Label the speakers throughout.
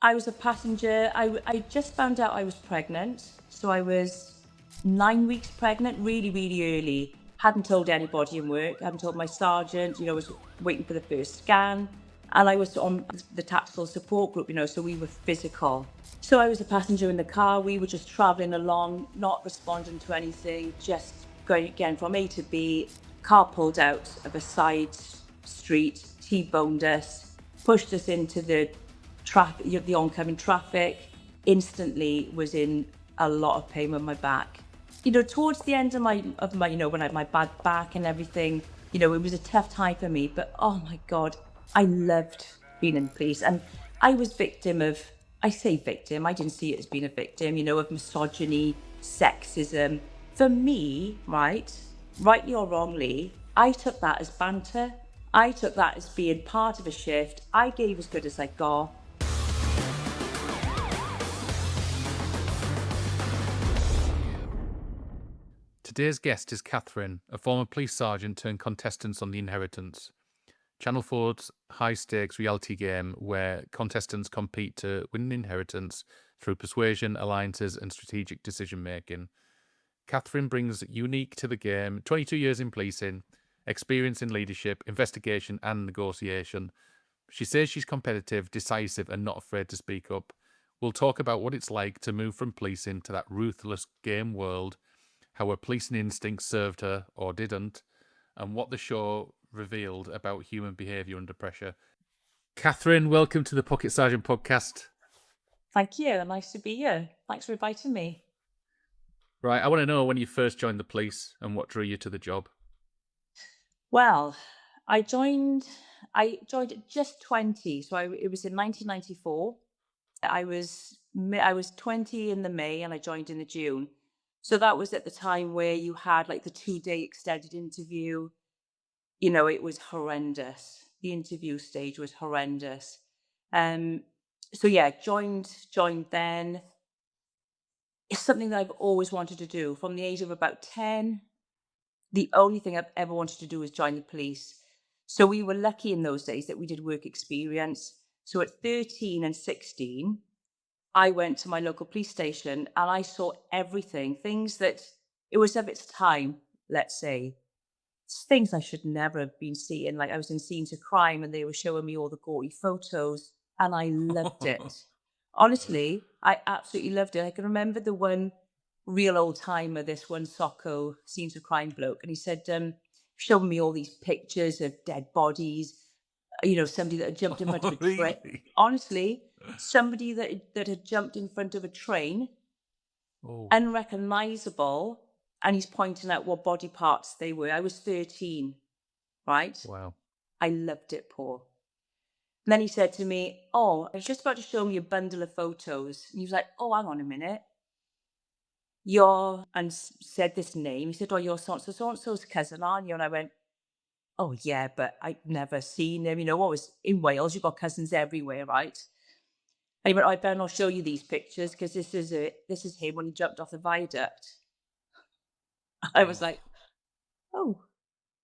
Speaker 1: I was a passenger. I just found out I was pregnant. So I was 9 weeks pregnant, really, really early. Hadn't told anybody in work. Hadn't told my sergeant. Was waiting for the first scan. And I was on the tactical support group, so we were physical. So I was a passenger in the car. We were just traveling along, not responding to anything, just going again from A to B. Car pulled out of a side street, T-boned us, pushed us into the traffic, the oncoming traffic. Instantly was in a lot of pain with my back. Towards the end of my when I had my bad back and everything, it was a tough time for me. But oh my God, I loved being in the police. And I was I say victim, I didn't see it as being a victim, of misogyny, sexism. For me, rightly or wrongly, I took that as banter. I took that as being part of a shift. I gave as good as I got.
Speaker 2: Today's guest is Catherine, a former police sergeant turned contestant on The Inheritance, Channel 4's high-stakes reality game where contestants compete to win an inheritance through persuasion, alliances and strategic decision-making. Catherine brings unique to the game, 22 years in policing, experience in leadership, investigation and negotiation. She says she's competitive, decisive and not afraid to speak up. We'll talk about what it's like to move from policing to that ruthless game world, how her policing instincts served her or didn't, and what the show revealed about human behaviour under pressure. Catherine, welcome to the Pocket Sergeant podcast.
Speaker 1: Thank you. Nice to be here. Thanks for inviting me.
Speaker 2: Right, I want to know when you first joined the police and what drew you to the job.
Speaker 1: Well, I joined at just 20. So it was in 1994. I was 20 in the May and I joined in the June. So that was at the time where you had like the 2-day extended interview. It was horrendous. The interview stage was horrendous. Um, so yeah, joined then. It's something that I've always wanted to do from the age of about 10. The only thing I've ever wanted to do was join the police. So we were lucky in those days that we did work experience. So at 13 and 16, I went to my local police station and I saw everything, things that it was of its time, let's say. Things I should never have been seeing. Like I was in scenes of crime and they were showing me all the gory photos and I loved it. Honestly, I absolutely loved it. I can remember the one real old timer, this one Socko scenes of crime bloke, and he said, showing me all these pictures of dead bodies, somebody that had jumped in front of
Speaker 2: Oh,
Speaker 1: a train.
Speaker 2: really?
Speaker 1: Honestly, somebody that had jumped in front of a train,
Speaker 2: Oh,
Speaker 1: unrecognizable, and he's pointing out what body parts they were. I was 13, right?
Speaker 2: wow.
Speaker 1: I loved it, Paul. And then he said to me, "Oh, I was just about to show me a bundle of photos." And he was like, "Oh, hang on a minute. Said this name. He said, "Oh, you're so and so's cousin, aren't you?" And I went, "Oh, yeah, but I'd never seen him. What was in Wales? You've got cousins everywhere, right?" And he went, "Oh, I better not show you these pictures because this is it. This is him when he jumped off the viaduct." I was
Speaker 2: Oh.
Speaker 1: like, "Oh,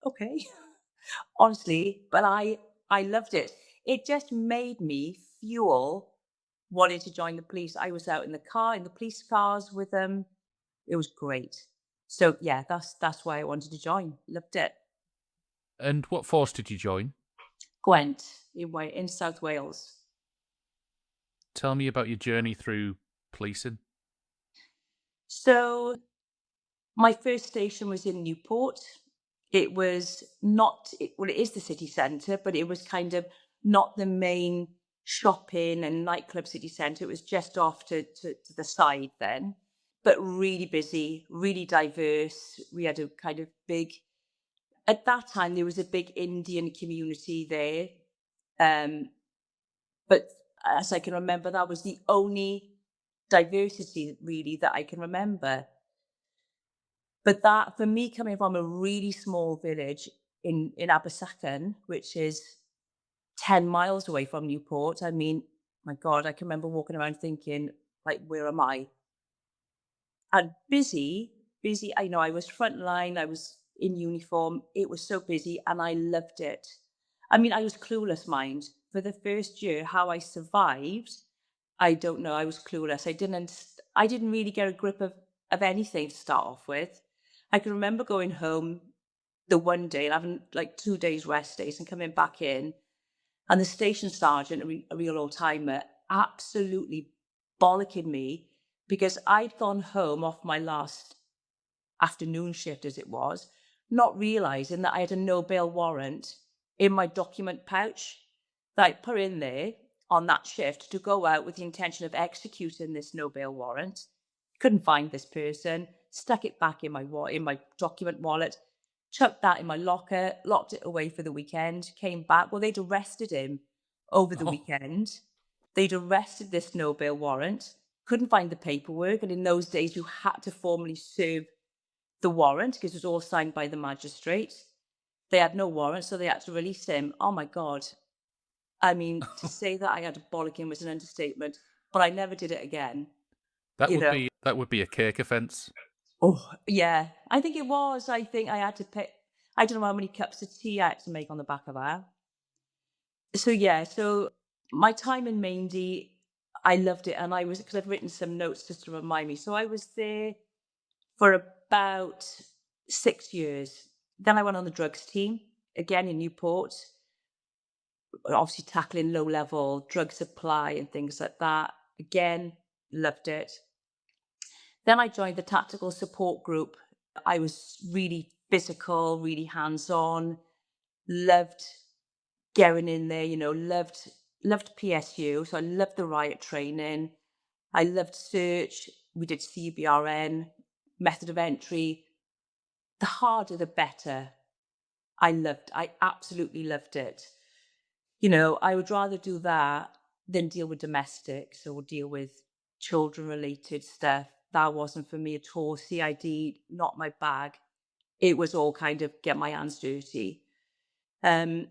Speaker 1: okay." Honestly, but I loved it. It just made me fuel wanting to join the police. I was out in the car, in the police cars with them. It was great. So yeah, that's why I wanted to join. Loved it.
Speaker 2: And what force did you join?
Speaker 1: Gwent in South Wales.
Speaker 2: Tell me about your journey through policing.
Speaker 1: So my first station was in Newport. It was not, well, it is the city centre, but it was kind of not the main shopping and nightclub city centre. It was just off to the side then, but really busy, really diverse. We had a kind of at that time, there was a big Indian community there. Um, but as I can remember, that was the only diversity really that I can remember. But that, for me, coming from a really small village in Abersachen, which is 10 miles away from Newport, I mean, my God, I can remember walking around thinking, like, where am I? And busy. I was frontline, I was in uniform. It was so busy and I loved it. I mean, I was clueless, mind. For the first year, how I survived, I don't know. I was clueless. I didn't really get a grip of anything to start off with. I can remember going home the one day and having like 2 days rest days and coming back in, and the station sergeant, a real old timer, absolutely bollocking me because I'd gone home off my last afternoon shift, as it was, not realizing that I had a no bail warrant in my document pouch that I'd put in there on that shift to go out with the intention of executing this no bail warrant. Couldn't find this person, stuck it back in my document wallet, chucked that in my locker, locked it away for the weekend, came back. Well, they'd arrested him over the
Speaker 2: Oh,
Speaker 1: weekend. They'd arrested this no bail warrant, couldn't find the paperwork. And in those days, you had to formally serve the warrant because it was all signed by the magistrate. They had no warrant, so they had to release him. Oh my God. I mean, to say that I had a bollocking was an understatement, but I never did it again,
Speaker 2: that
Speaker 1: you
Speaker 2: would
Speaker 1: know.
Speaker 2: be that would be a cake offence.
Speaker 1: Oh, yeah. I think it was. I think I had to pay, I don't know how many cups of tea I had to make on the back of that. So, yeah, so my time in Maindy, I loved it. And I was, because I've written some notes just to remind me. So I was there for about 6 years. Then I went on the drugs team, again in Newport, obviously tackling low level drug supply and things like that. Again, loved it. Then I joined the tactical support group. I was really physical, really hands on, loved getting in there, loved PSU. So I loved the riot training. I loved search. We did CBRN, method of entry. The harder, the better. I absolutely loved it. I would rather do that than deal with domestics or deal with children related stuff. That wasn't for me at all. CID, not my bag. It was all kind of get my hands dirty. Um,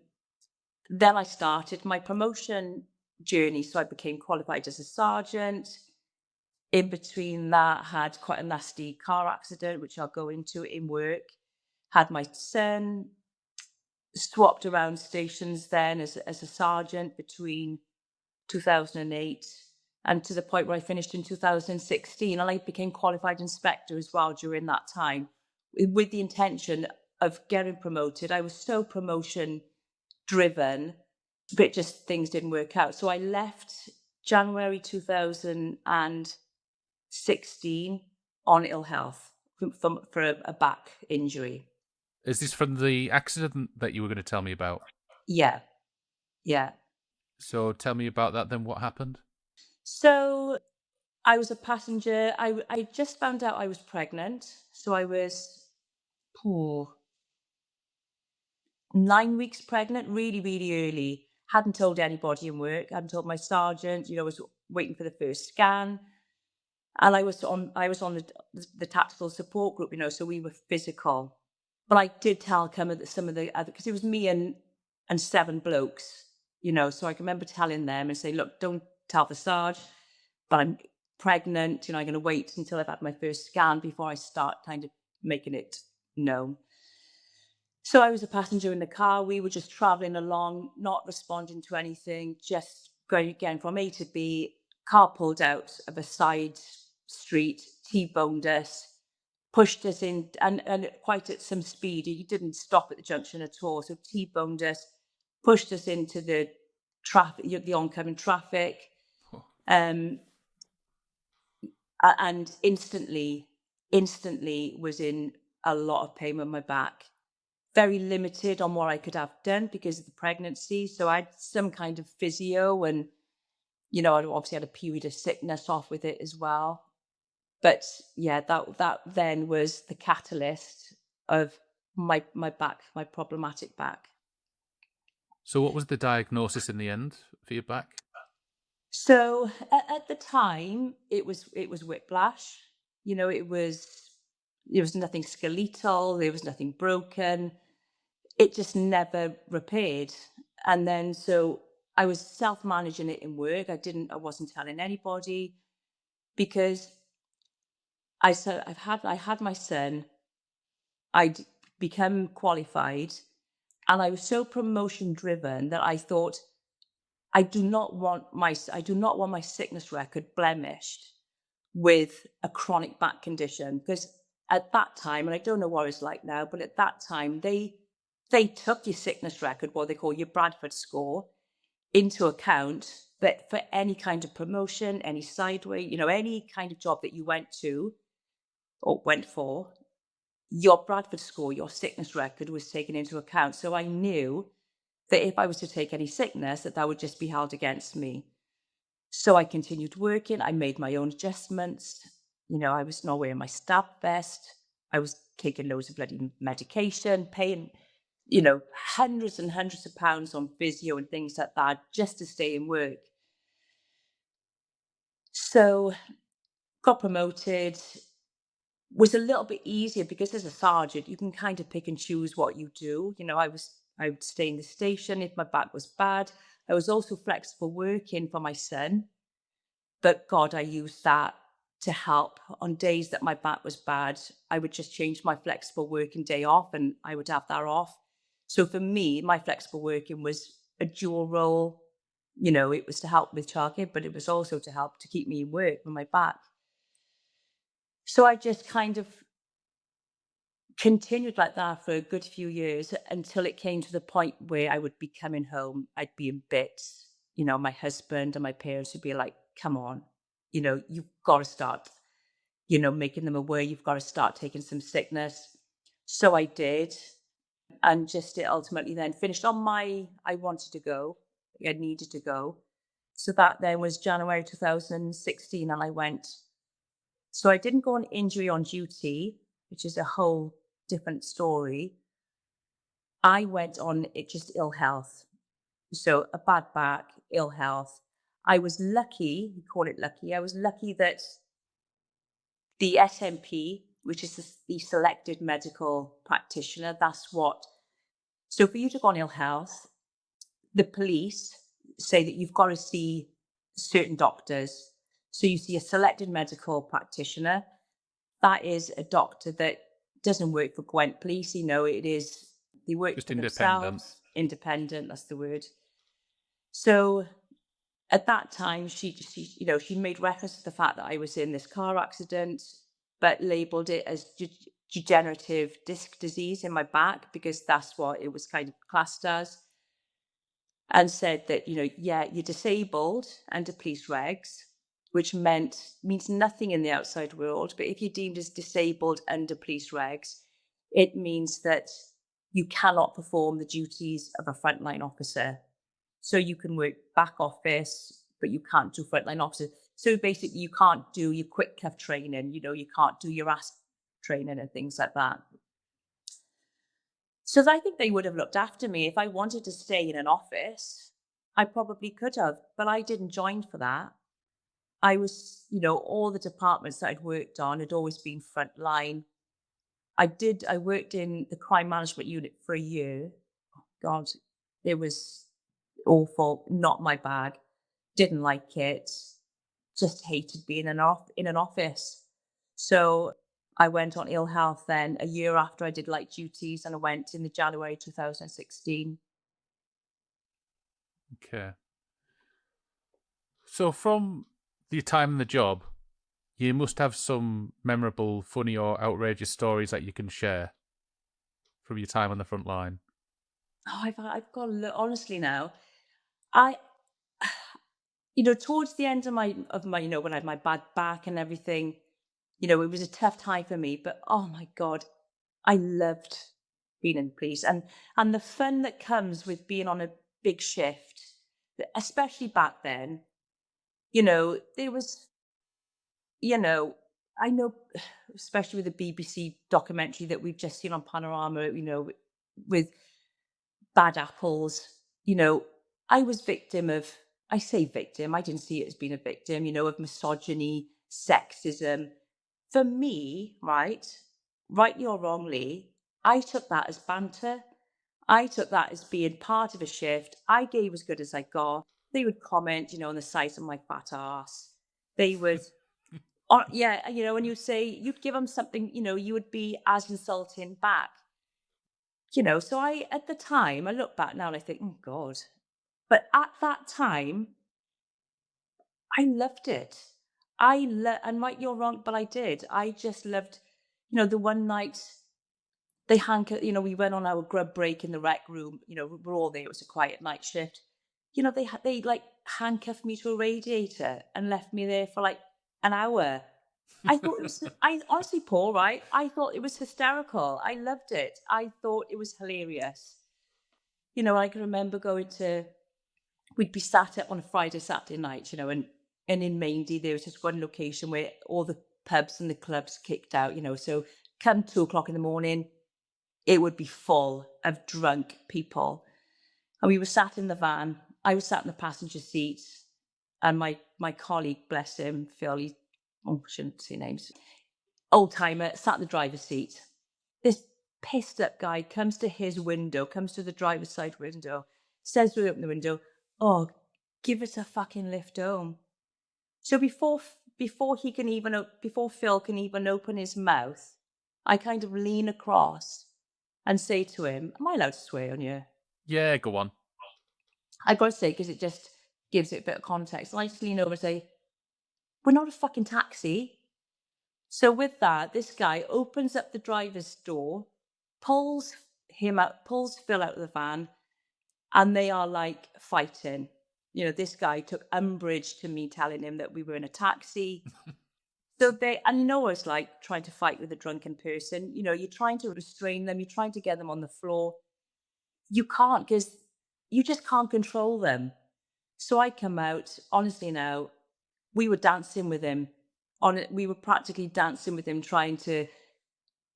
Speaker 1: then I started my promotion journey. So I became qualified as a sergeant. In between that, had quite a nasty car accident, which I'll go into in work. Had my son, swapped around stations then as a sergeant between 2008 and to the point where I finished in 2016. And I became qualified inspector as well during that time with the intention of getting promoted. I was so promotion driven, but just things didn't work out. So I left January 2016 on ill health for a back injury.
Speaker 2: Is this from the accident that you were going to tell me about?
Speaker 1: Yeah, yeah.
Speaker 2: So tell me about that then. What happened?
Speaker 1: So I was a passenger. I just found out I was pregnant. So I was poor, 9 weeks pregnant, really, really early. Hadn't told anybody in work. Hadn't told my sergeant. Was waiting for the first scan. And I was on the tactical support group. So we were physical. But I did tell some of the other, because it was me and seven blokes. So I can remember telling them and say, look, don't tell the Sarge, but I'm pregnant. I'm going to wait until I've had my first scan before I start kind of making it known. So I was a passenger in the car. We were just traveling along, not responding to anything, just going again from A to B. Car pulled out of a side street, T-boned us, pushed us in, and quite at some speed. He didn't stop at the junction at all. So T-boned us, pushed us into the traffic, the oncoming traffic,
Speaker 2: Oh,
Speaker 1: um, and instantly was in a lot of pain with my back. Very limited on what I could have done because of the pregnancy. So I had some kind of physio, and I obviously had a period of sickness off with it as well. But yeah, that then was the catalyst of my back, my problematic back.
Speaker 2: so what was the diagnosis in the end for your back?
Speaker 1: So at the time, it was whiplash. It was nothing skeletal. There was nothing broken. It just never repaired. And then so I was self-managing it in work. I wasn't telling anybody because I had my son. I'd become qualified and I was so promotion driven that I thought I do not want my sickness record blemished with a chronic back condition, because at that time, and I don't know what it's like now, but at that time they took your sickness record, what they call your Bradford score, into account. But for any kind of promotion, any sideway, any kind of job that you went to or went for, your Bradford score, your sickness record was taken into account. So I knew that if I was to take any sickness, that would just be held against me. So I continued working. I made my own adjustments. I was not wearing my stab vest. I was taking loads of bloody medication, paying, hundreds and hundreds of pounds on physio and things like that just to stay in work. So got promoted, was a little bit easier because as a sergeant, you can kind of pick and choose what you do. I would stay in the station if my back was bad. I was also flexible working for my son. But God, I used that to help. On days that my back was bad, I would just change my flexible working day off and I would have that off. So for me, my flexible working was a dual role. It was to help with childcare, but it was also to help to keep me in work with my back. So I just kind of continued like that for a good few years until it came to the point where I would be coming home, I'd be in bits. My husband and my parents would be like, come on, you've got to start, making them aware you've got to start taking some sickness. So I did. And just it ultimately then finished on I wanted to go, I needed to go. So that then was January 2016 and I went. So I didn't go on injury on duty, which is a whole different story. I went on it just ill health. So a bad back, ill health. I was lucky, we call it lucky. I was lucky that the SMP, which is the selected medical practitioner, that's what. So for you to go on ill health, the police say that you've got to see certain doctors. So you see a selected medical practitioner. That is a doctor that doesn't work for Gwent Police. They work
Speaker 2: Just
Speaker 1: for
Speaker 2: independent.
Speaker 1: themselves, independent, that's the word. So at that time, she made reference to the fact that I was in this car accident, but labeled it as degenerative disc disease in my back because that's what it was kind of classed as, and said that, yeah, you're disabled under police regs, which means nothing in the outside world. But if you're deemed as disabled under police regs, it means that you cannot perform the duties of a frontline officer. So you can work back office, but you can't do frontline officer. So basically, you can't do your quick cuff training. You can't do your ASP training and things like that. So I think they would have looked after me. If I wanted to stay in an office, I probably could have, but I didn't join for that. I was, all the departments that I'd worked on had always been frontline. I worked in the crime management unit for a year. God, it was awful, not my bag. Didn't like it. Just hated being in an office. So I went on ill health then a year after I did light duties, and I went in the January 2016.
Speaker 2: Okay. So from your time in the job, you must have some memorable, funny, or outrageous stories that you can share from your time on the front line.
Speaker 1: Oh, I've got to look, honestly now. I, towards the end of my, when I had my bad back and everything, it was a tough time for me. But oh my God, I loved being in the police and the fun that comes with being on a big shift, especially back then. There was, you know, I know, especially with the BBC documentary that we've just seen on Panorama, with bad apples, I was victim of, I say victim, I didn't see it as being a victim, of misogyny, sexism. For me, right, rightly or wrongly, I took that as banter. I took that as being part of a shift. I gave as good as I got. They would comment, on the size of my fat ass. They would, or yeah, when you say you'd give them something, you would be as insulting back. So I, at the time, I look back now and I think, oh God, But at that time, I loved it. And right, you're wrong, but I did. I just loved, the one night we went on our grub break in the rec room. We're all there. It was a quiet night shift. They like handcuffed me to a radiator and left me there for like an hour. I honestly, Paul, right? I thought it was hysterical. I loved it. I thought it was hilarious. I can remember we'd be sat up on a Friday, Saturday night, and in Maindy, there was just one location where all the pubs and the clubs kicked out, so come 2 o'clock in the morning, it would be full of drunk people. And we were sat in the van. I was sat in the passenger seat, and my colleague, bless him, Phil, I shouldn't say names, old timer, sat in the driver's seat. This pissed up guy comes to his window, comes to the driver's side window, says to open the window, "Oh, give us a fucking lift home." So before Phil can even open his mouth, I kind of lean across and say to him, "Am I allowed to swear on you?"
Speaker 2: Yeah, go on.
Speaker 1: I got to say, because it just gives it a bit of context. I just lean over and say, "We're not a fucking taxi." So with that, this guy opens up the driver's door, pulls Phil out of the van, and they are like fighting. This guy took umbrage to me telling him that we were in a taxi. And what it's like trying to fight with a drunken person. You're trying to restrain them, you're trying to get them on the floor. You can't, because you just can't control them. So I come out, honestly now, we were dancing with him. We were practically dancing with him, trying to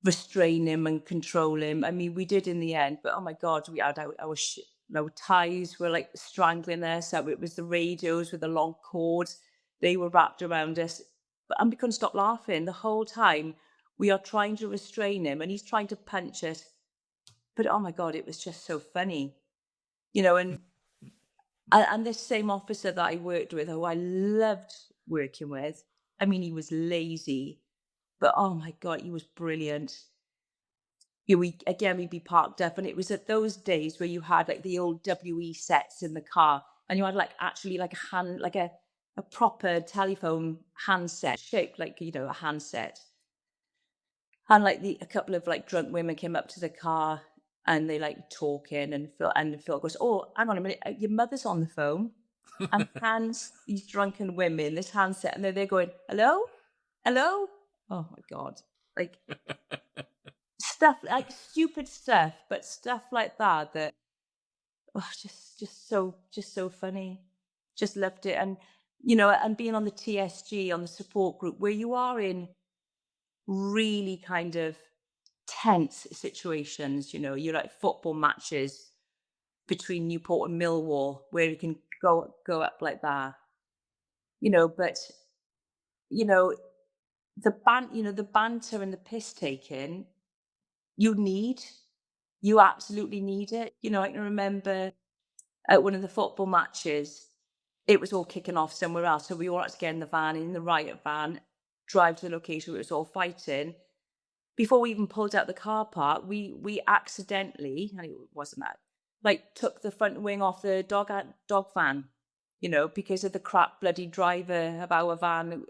Speaker 1: restrain him and control him. I mean, we did in the end, but oh my God, we had our ties were like strangling us. So it was the radios with the long cords. They were wrapped around us. And we couldn't stop laughing the whole time. We are trying to restrain him and he's trying to punch us. But oh my God, it was just so funny. You know, and and this same officer that I worked with, who I loved working with, I mean, he was lazy, but oh my God, he was brilliant. We'd be parked up, and it was at those days where you had like the old WE sets in the car, and you had like actually like a proper telephone handset shaped like a handset, and like a couple of like drunk women came up to the car and they like talking, and Phil goes, "Oh, hang on a minute, your mother's on the phone," and hands these drunken women this handset, and they're going, "Hello, hello." Oh my God, like stuff like stupid stuff, but stuff like that just so funny. Just loved it. And and being on the TSG, on the support group, where you are in really kind of tense situations, you're like football matches between Newport and Millwall, where you can go up like that. But you know, the banter and the piss taking, you need. You absolutely need it. I can remember at one of the football matches, it was all kicking off somewhere else. So we all had to get in the van, in the riot van, drive to the location where it was all fighting. Before we even pulled out the car park, we accidentally, and it wasn't that, like took the front wing off the dog van, because of the crap bloody driver of our van.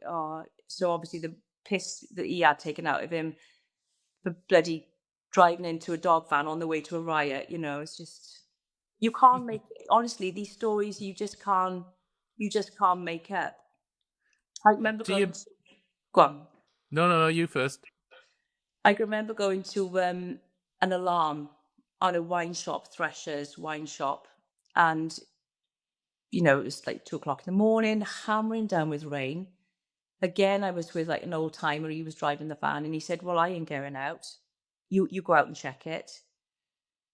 Speaker 1: So obviously the piss that he had taken out of him for bloody driving into a dog van on the way to a riot. It's just, you can't make honestly, these stories you just can't make up. I remember
Speaker 2: Do
Speaker 1: going
Speaker 2: you?
Speaker 1: to go on.
Speaker 2: No, no, no. You first.
Speaker 1: I can remember going to an alarm on a wine shop, Thresher's wine shop, and it was like 2 o'clock in the morning, hammering down with rain. Again, I was with like an old timer. He was driving the van, and he said, "Well, I ain't going out. You go out and check it."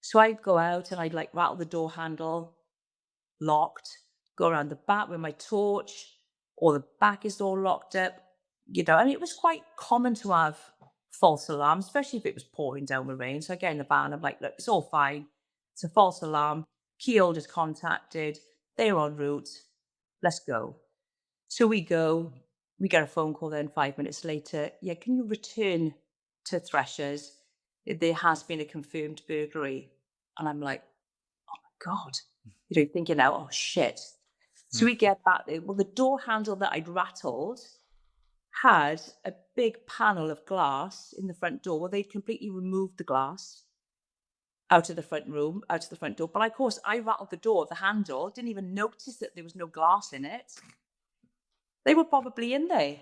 Speaker 1: So I'd go out and I'd like rattle the door handle, locked, go around the back with my torch, or the back is all locked up. And it was quite common to have false alarms, especially if it was pouring down with rain. So I get in the van, I'm like, look, it's all fine. It's a false alarm. Key holder's contacted. They're en route. Let's go. So we go. We get a phone call then 5 minutes later. Yeah, can you return to Threshers? There has been a confirmed burglary. And I'm like, God, thinking now, oh shit. So
Speaker 2: Mm.
Speaker 1: we get back there. Well, the door handle that I'd rattled had a big panel of glass in the front door. Well, they'd completely removed the glass out of the front door. But of course, I rattled the door, the handle, didn't even notice that there was no glass in it. They were probably in there.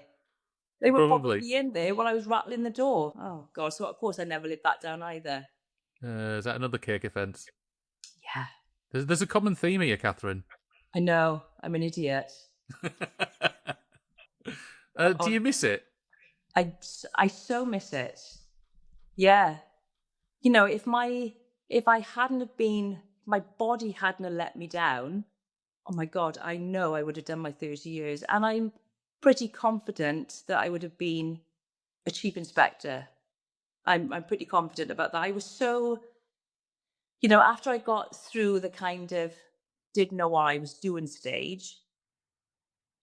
Speaker 1: They were
Speaker 2: Probably.
Speaker 1: probably in there while I was rattling the door. Oh God! So of course I never lived that down either.
Speaker 2: Is that another cake offence?
Speaker 1: Yeah,
Speaker 2: There's a common theme here, Catherine.
Speaker 1: I know. I'm an idiot.
Speaker 2: Do you miss it?
Speaker 1: I so miss it. Yeah. If I hadn't have been, my body hadn't have let me down, oh my God, I know I would have done my 30 years. And I'm pretty confident that I would have been a chief inspector. I'm pretty confident about that. I was so, after I got through the kind of didn't know what I was doing stage,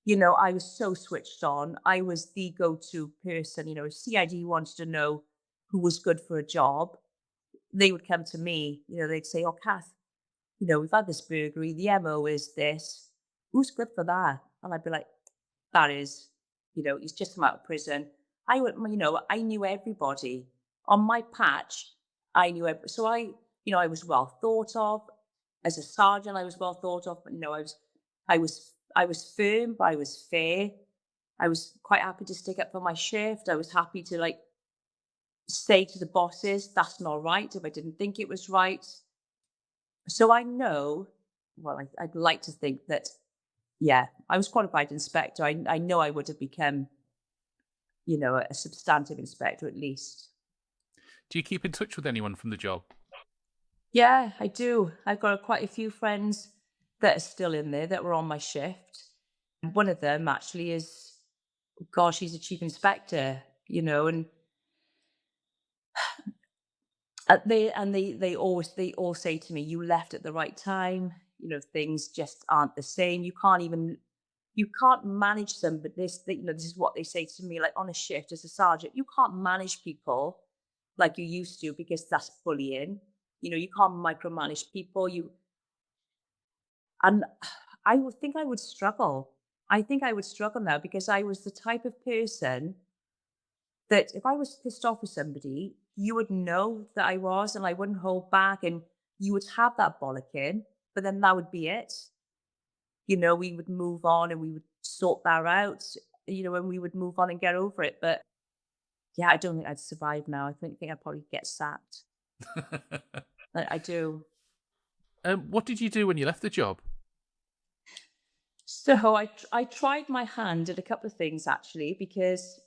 Speaker 1: I was so switched on. I was the go-to person. If CID wanted to know who was good for a job, they would come to me. They'd say, "Oh, Kath, we've had this burglary. The MO is this. Who's good for that?" And I'd be like, "That is, he's just come out of prison." I knew everybody on my patch. I knew every, so I was well thought of as a sergeant. I was well thought of. But, I was firm, but I was fair. I was quite happy to stick up for my shift. I was happy to say to the bosses, "That's not right," if I didn't think it was right. So I know, well, I'd like to think that, yeah, I was qualified inspector. I know I would have become, a substantive inspector at least.
Speaker 2: Do you keep in touch with anyone from the job?
Speaker 1: Yeah, I do. I've got quite a few friends that are still in there that were on my shift. And one of them actually is, gosh, he's a chief inspector, and they all say to me, "You left at the right time. Things just aren't the same. You can't manage them." But this is what they say to me, like on a shift as a sergeant, you can't manage people like you used to because that's bullying. You can't micromanage people. And I would think I would struggle. I think I would struggle now because I was the type of person that if I was pissed off with somebody, you would know that I was, and I wouldn't hold back, and you would have that bollocking, but then that would be it. We would move on and we would sort that out, and we would move on and get over it. But yeah, I don't think I'd survive now. I think I'd probably get sacked. I do.
Speaker 2: What did you do when you left the job?
Speaker 1: So I tried my hand at a couple of things actually because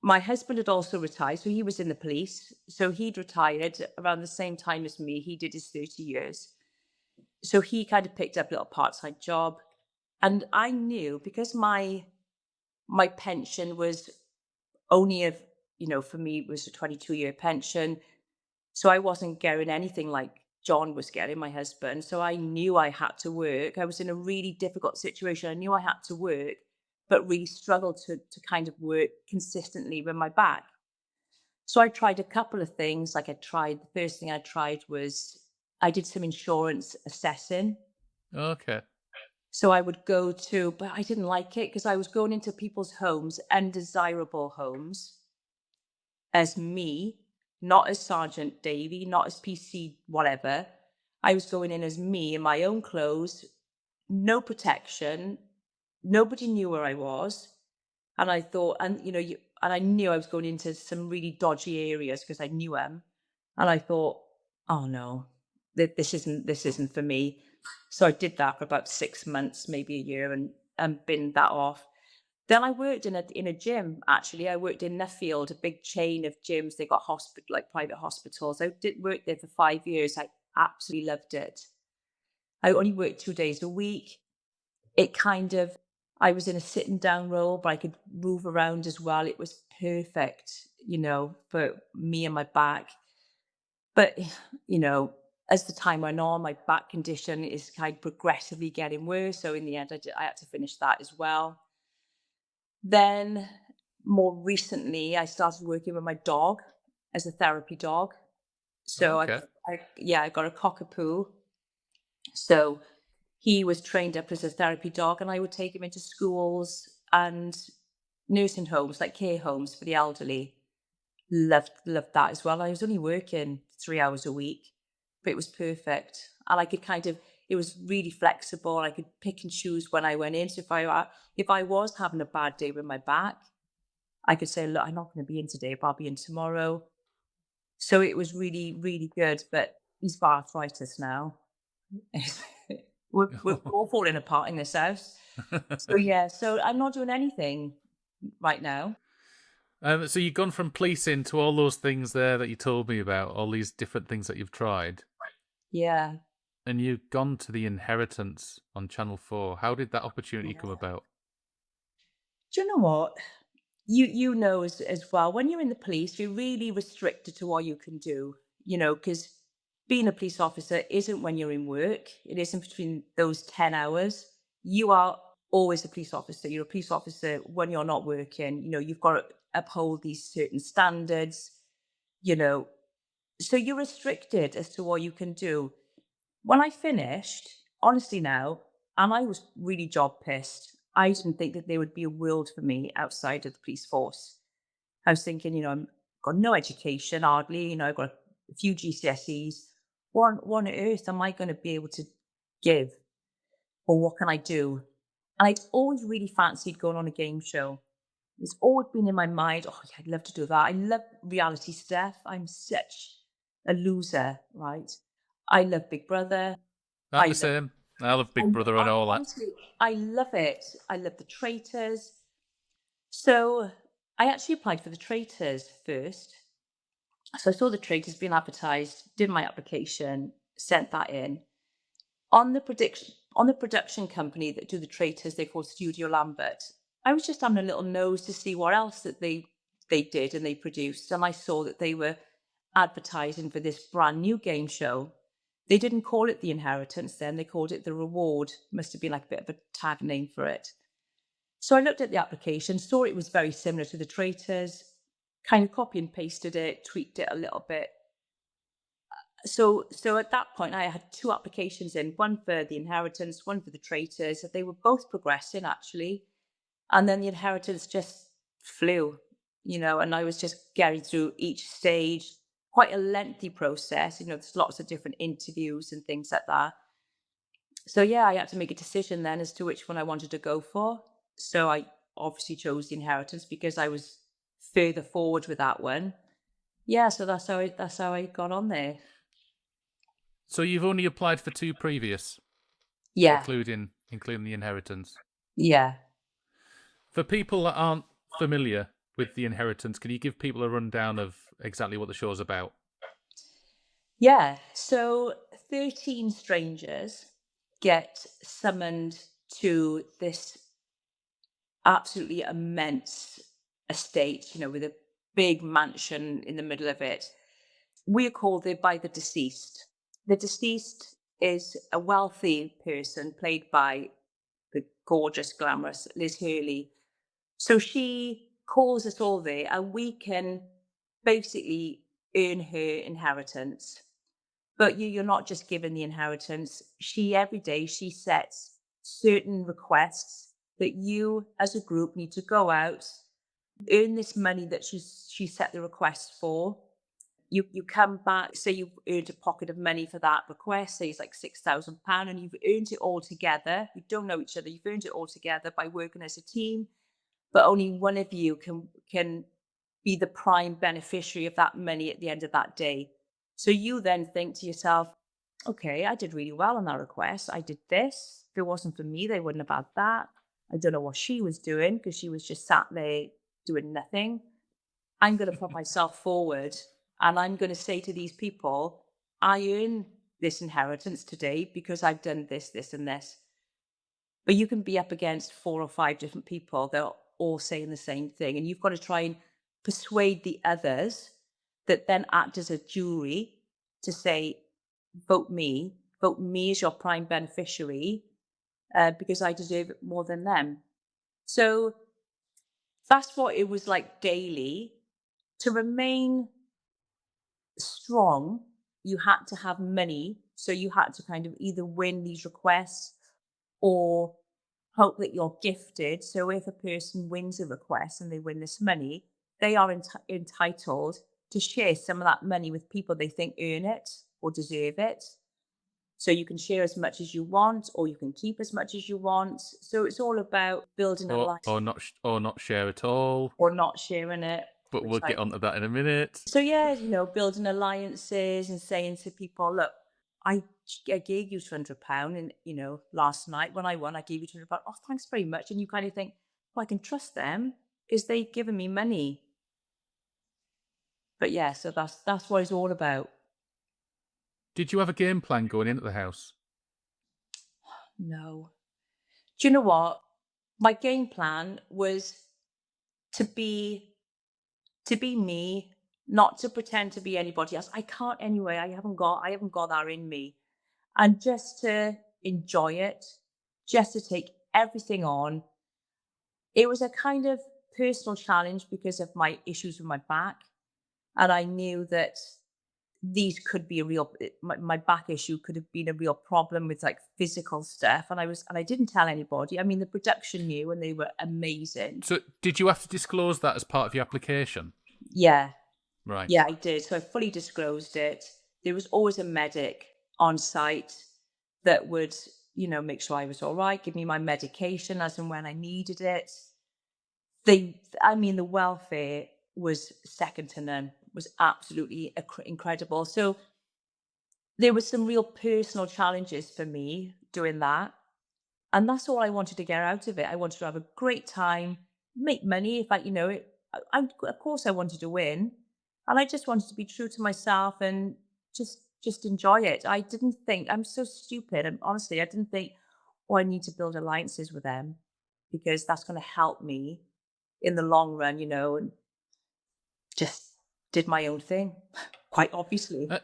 Speaker 1: my husband had also retired, so he was in the police. So he'd retired around the same time as me. He did his 30 years. So he kind of picked up a little part-time job. And I knew because my pension was only for me it was a 22-year pension. So I wasn't getting anything like John was getting, my husband. So I knew I had to work. I was in a really difficult situation. I knew I had to work, but really struggled to kind of work consistently with my back. So I tried a couple of things. The first thing I tried was I did some insurance assessing.
Speaker 2: Okay.
Speaker 1: So I would go to, but I didn't like it because I was going into people's homes, undesirable homes, as me, not as Sergeant Davey, not as PC whatever. I was going in as me in my own clothes, no protection. Nobody knew where I was. And I thought, and I knew I was going into some really dodgy areas because I knew them. And I thought, oh no, this isn't for me. So I did that for about 6 months, maybe a year, and binned that off. Then I worked in a gym. Actually, I worked in Nuffield, a big chain of gyms. They got like private hospitals. I did work there for 5 years. I absolutely loved it. I only worked 2 days a week. It kind of, I was in a sitting down role, but I could move around as well. It was perfect, for me and my back. But, you know, as the time went on, my back condition is kind of progressively getting worse. So in the end, I had to finish that as well. Then more recently, I started working with my dog as a therapy dog. So
Speaker 2: Okay.
Speaker 1: yeah, I got a cockapoo. So he was trained up as a therapy dog, and I would take him into schools and nursing homes, like care homes for the elderly. Loved that as well. I was only working 3 hours a week, but it was perfect. And I could kind of, it was really flexible. I could pick and choose when I went in. So if I was having a bad day with my back, I could say, look, I'm not going to be in today, but I'll be in tomorrow. So it was really, really good. But he's got arthritis now. We're all falling apart in this house. So yeah, so I'm not doing anything right now.
Speaker 2: So you've gone from policing to all those things there that you told me about, all these different things that you've tried,
Speaker 1: Yeah.
Speaker 2: and you've gone to the Inheritance on Channel 4. How did that opportunity come
Speaker 1: Yeah.
Speaker 2: about?
Speaker 1: Do you know what? You know as well, when you're in the police, you're really restricted to what you can do, because being a police officer isn't when you're in work. It isn't between those 10 hours. You are always a police officer. You're a police officer when you're not working. You've got to uphold these certain standards, you know. So you're restricted as to what you can do. When I finished, honestly now, and I was really job pissed. I didn't think that there would be a world for me outside of the police force. I was thinking, I've got no education hardly, I've got a few GCSEs. What on earth am I going to be able to give? Or what can I do? And I'd always really fancied going on a game show. It's always been in my mind, oh, yeah, I'd love to do that. I love reality stuff. I'm such a loser, right? I love Big Brother.
Speaker 2: I'm
Speaker 1: I
Speaker 2: the
Speaker 1: love
Speaker 2: same. I love Big Brother and all that.
Speaker 1: honestly, I love it. I love the Traitors. So I actually applied for the Traitors first. So I saw the Traitors being advertised, did my application, sent that in. On the production company that do the Traitors, they called Studio Lambert. I was just having a little nose to see what else that they did and they produced, and I saw that they were advertising for this brand new game show. They didn't call it The Inheritance then, they called it The Reward. Must have been like a bit of a tag name for it. So I looked at the application, saw it was very similar to the Traitors, kind of copy and pasted it, tweaked it a little bit. So at that point, I had two applications in, one for the Inheritance, one for the Traitors. They were both progressing actually, and then the Inheritance just flew, and I was just getting through each stage. Quite a lengthy process, there's lots of different interviews and things like that. So yeah, I had to make a decision then as to which one I wanted to go for. So I obviously chose the Inheritance because I was further forward with that one. Yeah, so that's how I got on there.
Speaker 2: So you've only applied for two previous,
Speaker 1: Yeah,
Speaker 2: including the Inheritance.
Speaker 1: yeah.
Speaker 2: For people that aren't familiar with the Inheritance, can you give people a rundown of exactly what the show's about?
Speaker 1: Yeah, so 13 strangers get summoned to this absolutely immense estate, with a big mansion in the middle of it. We are called there by the deceased. The deceased is a wealthy person played by the gorgeous, glamorous Liz Hurley. So she calls us all there, and we can basically earn her inheritance. But you're not just given the inheritance. Every day, she sets certain requests that you as a group need to go out, earn this money that she set the request for. You come back, say you've earned a pocket of money for that request, say it's like £6,000, and you've earned it all together. You don't know each other, you've earned it all together by working as a team, but only one of you can be the prime beneficiary of that money at the end of that day. So you then think to yourself, okay, I did really well on that request. I did this. If it wasn't for me, they wouldn't have had that. I don't know what she was doing because she was just sat there doing nothing. I'm going to put myself forward and I'm going to say to these people, I earn this inheritance today because I've done this, this, and this. But you can be up against 4 or 5 different people. They're all saying the same thing. And you've got to try and persuade the others that then act as a jury to say, vote me as your prime beneficiary because I deserve it more than them. So that's what it was like daily. To remain strong, you had to have money So you had to kind of either win these requests or hope that you're gifted. So if a person wins a request and they win this money, they are entitled to share some of that money with people they think earn it or deserve it. So you can share as much as you want, or you can keep as much as you want. So it's all about building a life
Speaker 2: or not share at all.
Speaker 1: or not sharing it,
Speaker 2: But
Speaker 1: which
Speaker 2: we'll
Speaker 1: I
Speaker 2: get onto that in a minute.
Speaker 1: so yeah, building alliances and saying to people, look, I gave you £200 and last night when I won, I gave you £200. Oh, thanks very much. And you kind of think, well, I can trust them because they've given me money. But yeah, so that's what it's all about.
Speaker 2: Did you have a game plan going into the house?
Speaker 1: No. Do you know what? My game plan was to be to be me, not to pretend to be anybody else. I can't anyway. I haven't got that in me. And just to enjoy it, just to take everything on. It was a kind of personal challenge because of my issues with my back. And I knew that these could be a real my back issue could have been a real problem with like physical stuff. And I didn't tell anybody. I mean, the production knew and they were amazing.
Speaker 2: So did you have to disclose that as part of your application?
Speaker 1: Yeah.
Speaker 2: Right.
Speaker 1: Yeah, I did. So I fully disclosed it. There was always a medic on site that would, make sure I was all right, give me my medication as and when I needed it. The welfare was second to none, was absolutely incredible. So there was some real personal challenges for me doing that. And that's all I wanted to get out of it. I wanted to have a great time, make money. If I, you know, it, of course I wanted to win, and I just wanted to be true to myself and just enjoy it. I didn't think I'm so stupid, and honestly, I didn't think, oh, I need to build alliances with them because that's going to help me in the long run, and just did my own thing, quite obviously.
Speaker 2: Uh,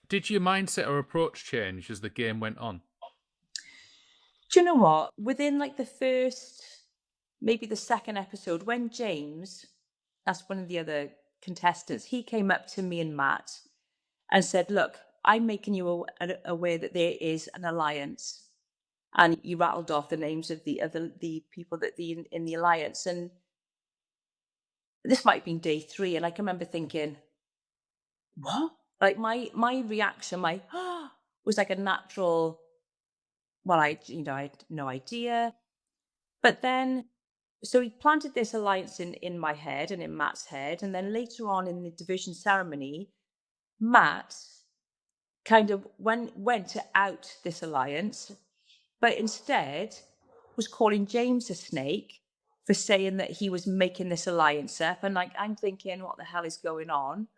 Speaker 2: did your mindset or approach change as the game went on?
Speaker 1: Do you know what? Within like the first, maybe the second episode, when James, that's one of the other contestants, he came up to me and Matt and said, look, I'm making you aware that there is an alliance. And you rattled off the names of the people that in the alliance. And this might have been day 3. And I can remember thinking, what? Like my reaction, my was like a natural, well, I had no idea. But then, so he planted this alliance in my head and in Matt's head. And then later on in the division ceremony, Matt kind of went to out this alliance, but instead was calling James a snake for saying that he was making this alliance up. And like, I'm thinking, what the hell is going on?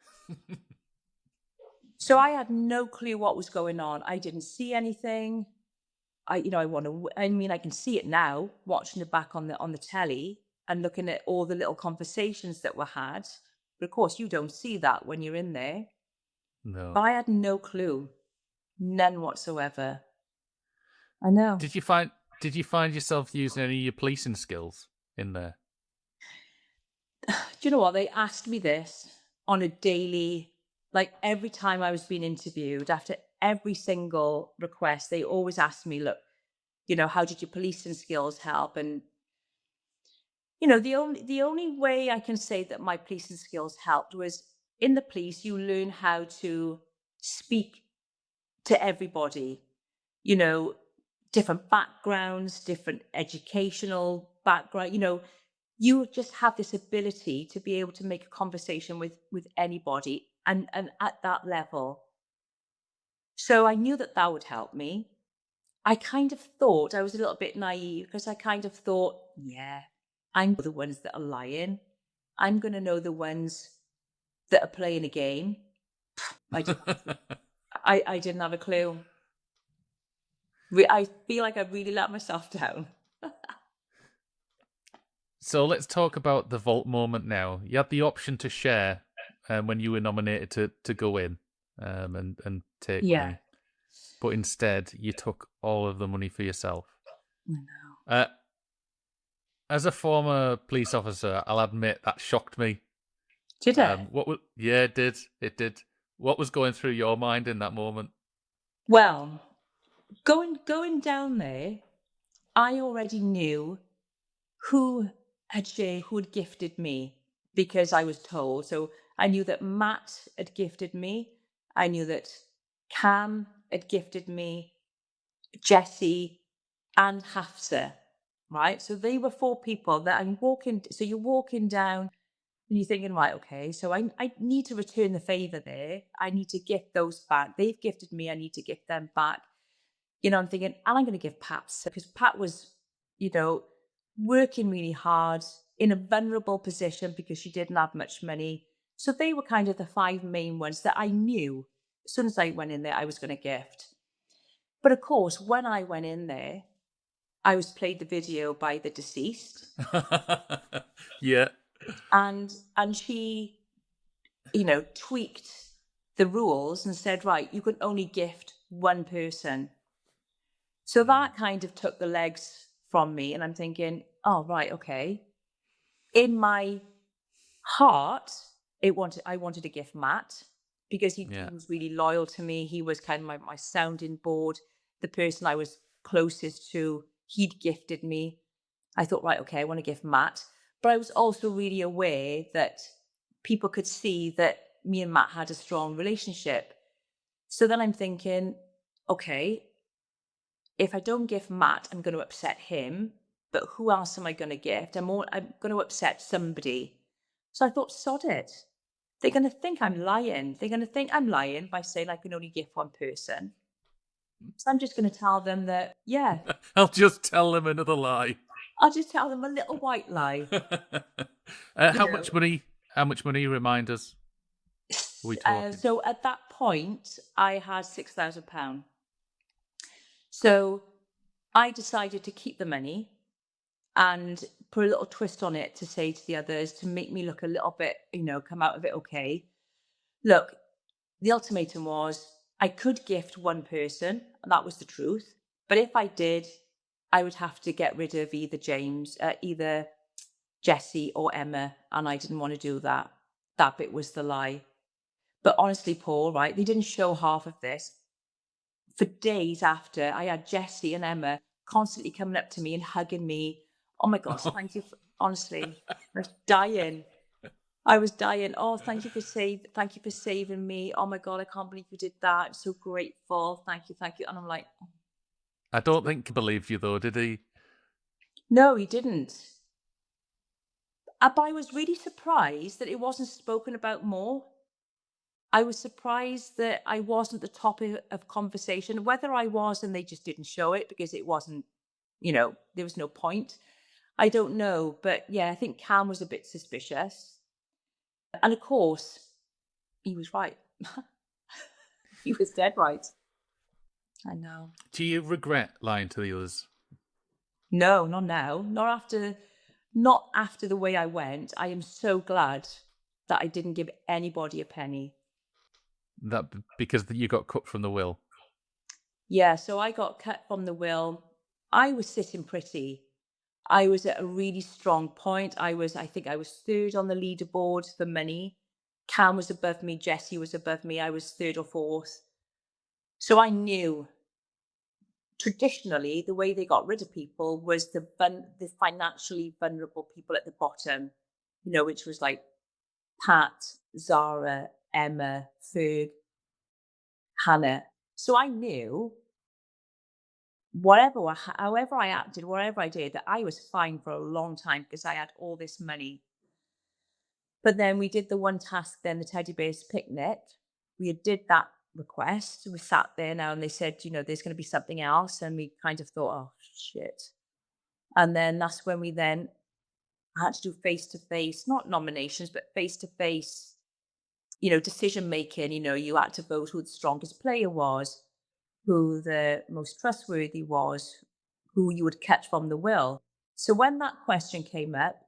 Speaker 1: So I had no clue what was going on. I didn't see anything. I can see it now, watching it back on the telly and looking at all the little conversations that were had. But of course, you don't see that when you're in there.
Speaker 2: No.
Speaker 1: But I had no clue, none whatsoever. I know.
Speaker 2: Did you find yourself using any of your policing skills in there?
Speaker 1: Do you know what? They asked me this on a daily, like every time I was being interviewed, after every single request, they always asked me, look, how did your policing skills help? And the only way I can say that my policing skills helped was in the police, you learn how to speak to everybody, you know, different backgrounds, different educational background, you just have this ability to be able to make a conversation with anybody and at that level. So I knew that that would help me. I kind of thought I was a little bit naive because I kind of thought, yeah, I'm the ones that are lying. I'm going to know the ones that are playing a game. I didn't, I didn't have a clue. I feel like I really let myself down.
Speaker 2: So let's talk about the vault moment now. You had the option to share when you were nominated to go in and take
Speaker 1: Yeah,
Speaker 2: money, but instead you took all of the money for yourself.
Speaker 1: I know.
Speaker 2: Uh, as a former police officer, I'll admit that shocked me.
Speaker 1: Did it?
Speaker 2: Yeah, it did. It did. What was going through your mind in that moment?
Speaker 1: Well, going down there, I already knew who who had gifted me because I was told. So I knew that Matt had gifted me. I knew that Cam had gifted me, Jesse, and Hafsa. Right. So they were four people that I'm walking. So you're walking down and you're thinking, right, okay, so I need to return the favor there. I need to gift those back. They've gifted me. I need to gift them back. I'm thinking, and I'm going to give Pat, because Pat was, you know, working really hard in a vulnerable position because she didn't have much money. So they were kind of the five main ones that I knew as soon as I went in there, I was going to gift. But of course, when I went in there, I was played the video by the deceased,
Speaker 2: Yeah.
Speaker 1: and she, tweaked the rules and said, right, you can only gift one person. So
Speaker 2: Mm.
Speaker 1: that kind of took the legs from me. And I'm thinking, oh, right, okay. In my heart, I wanted to gift Matt because he
Speaker 2: Yeah.
Speaker 1: was really loyal to me. He was kind of my sounding board, the person I was closest to. He'd gifted me. I thought, right, okay, I want to gift Matt. But I was also really aware that people could see that me and Matt had a strong relationship. So then I'm thinking, okay, if I don't gift Matt, I'm going to upset him. But who else am I going to gift? I'm going to upset somebody. So I thought, sod it. They're going to think I'm lying. They're going to think I'm lying by saying I can only gift one person. So I'm just going to tell them that, yeah,
Speaker 2: I'll just tell them another lie.
Speaker 1: I'll just tell them a little white lie. You
Speaker 2: How
Speaker 1: know,
Speaker 2: much money? How much money? Remind us. Are we talking?
Speaker 1: so at that point, I had £6,000. So I decided to keep the money and put a little twist on it to say to the others to make me look a little bit, come out of it okay. Look, the ultimatum was I could gift one person, and that was the truth. But if I did, I would have to get rid of either Jesse or Emma, and I didn't want to do that. That bit was the lie. But honestly, Paul, right, they didn't show half of this. For days after, I had Jessie and Emma constantly coming up to me and hugging me. Oh my gosh, thank you. Honestly, I was dying. I was dying. Oh, thank you for saving me. Oh my God, I can't believe you did that. I'm so grateful. Thank you, thank you. And I'm like,
Speaker 2: I don't think he believed you though, did he?
Speaker 1: no, he didn't. But I was really surprised that it wasn't spoken about more. I was surprised that I wasn't the topic of conversation, whether I was and they just didn't show it because it wasn't, there was no point. I don't know. But yeah, I think Cam was a bit suspicious. And of course, he was right. He was dead right. I know.
Speaker 2: Do you regret lying to the others?
Speaker 1: No, not now. Not after the way I went. I am so glad that I didn't give anybody a penny.
Speaker 2: Because you got cut from the will.
Speaker 1: Yeah, so I got cut from the will. I was sitting pretty. I was at a really strong point. I think I was third on the leaderboard for money. Cam was above me, Jessie was above me. I was third or fourth. So I knew traditionally the way they got rid of people was the financially vulnerable people at the bottom, which was like Pat, Zara, Emma, Ferg, Hannah. So I knew however I acted, whatever I did, that I was fine for a long time because I had all this money. But then we did the one task, then the teddy bears picnic. We did that request. We sat there now and they said, there's going to be something else. And we kind of thought, oh, shit. And then that's when we then had to do face to face, not nominations, but face to face, decision making. You had to vote who the strongest player was, who the most trustworthy was, who you would catch from the will. So when that question came up,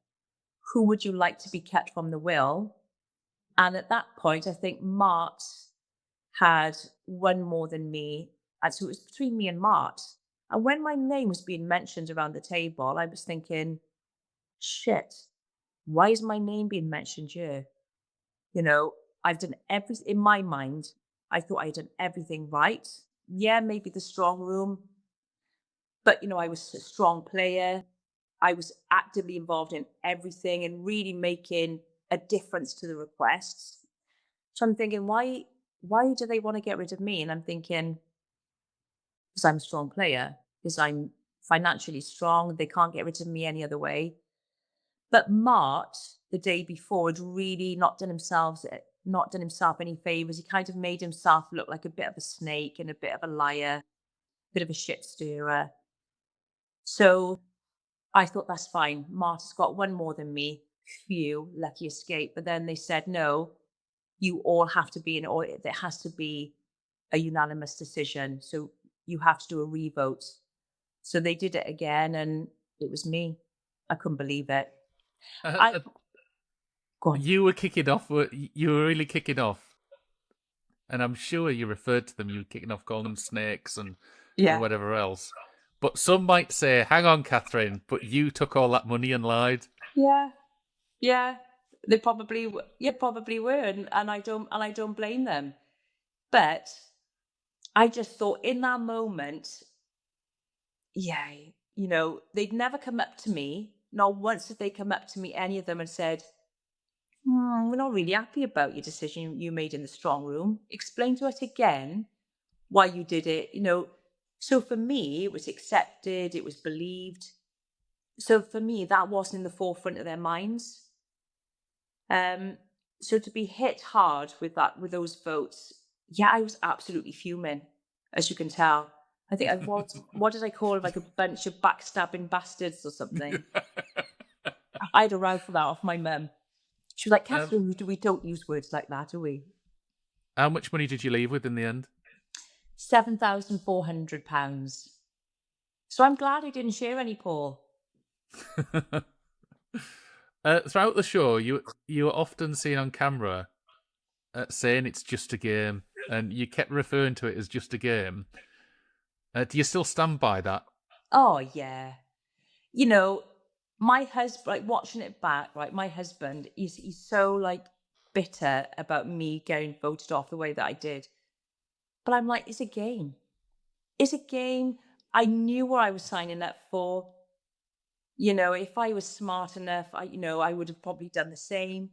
Speaker 1: who would you like to be kept from the will? And at that point, I think Mart had one more than me. And so it was between me and Mart. And when my name was being mentioned around the table, I was thinking, shit, why is my name being mentioned here? You know, I've done everything in my mind. I thought I had done everything right. yeah, maybe the strong room, but I was a strong player. I was actively involved in everything and really making a difference to the requests. So I'm thinking, why do they want to get rid of me? And I'm thinking, because I'm a strong player, because I'm financially strong. They can't get rid of me any other way. But Mart, the day before, had really not done himself any favors. He kind of made himself look like a bit of a snake and a bit of a liar, bit of a shit stirrer. So I thought that's fine. Mart's got one more than me. Phew, lucky escape. But then they said, no, you all have to be in order. There has to be a unanimous decision. So you have to do a revote. So they did it again, and it was me. I couldn't believe it.
Speaker 2: Uh,
Speaker 1: I
Speaker 2: uh,
Speaker 1: Go on.
Speaker 2: you were kicking off. You were really kicking off, and I'm sure you referred to them. You were kicking off, calling them snakes and
Speaker 1: Yeah.
Speaker 2: whatever else. But some might say, "Hang on, Catherine, but you took all that money and lied."
Speaker 1: Yeah. Yeah. They probably were, and I don't blame them. But I just thought in that moment, yeah, they'd never come up to me. Not once did they come up to me, any of them, and said, we're not really happy about your decision you made in the strong room. Explain to us again why you did it. So for me, it was accepted, it was believed. So for me, that wasn't in the forefront of their minds. Um, so to be hit hard with those votes, yeah, I was absolutely fuming, as you can tell. I think what did I call it? Like a bunch of backstabbing bastards or something. I had a row for that off my mum. She was like,
Speaker 2: um,
Speaker 1: Catherine, we don't use words like that, do we?
Speaker 2: how much money did you leave with in the end?
Speaker 1: £7,400. So I'm glad I didn't share any, Paul.
Speaker 2: Throughout the show, you were often seen on camera saying it's just a game, and you kept referring to it as just a game. Do you still stand by that?
Speaker 1: Oh yeah. You know, my husband, like watching it back, right? My husband, he's so like bitter about me getting voted off the way that I did. But I'm like, it's a game. It's a game. I knew what I was signing up for. If I was smart enough, I would have probably done the same.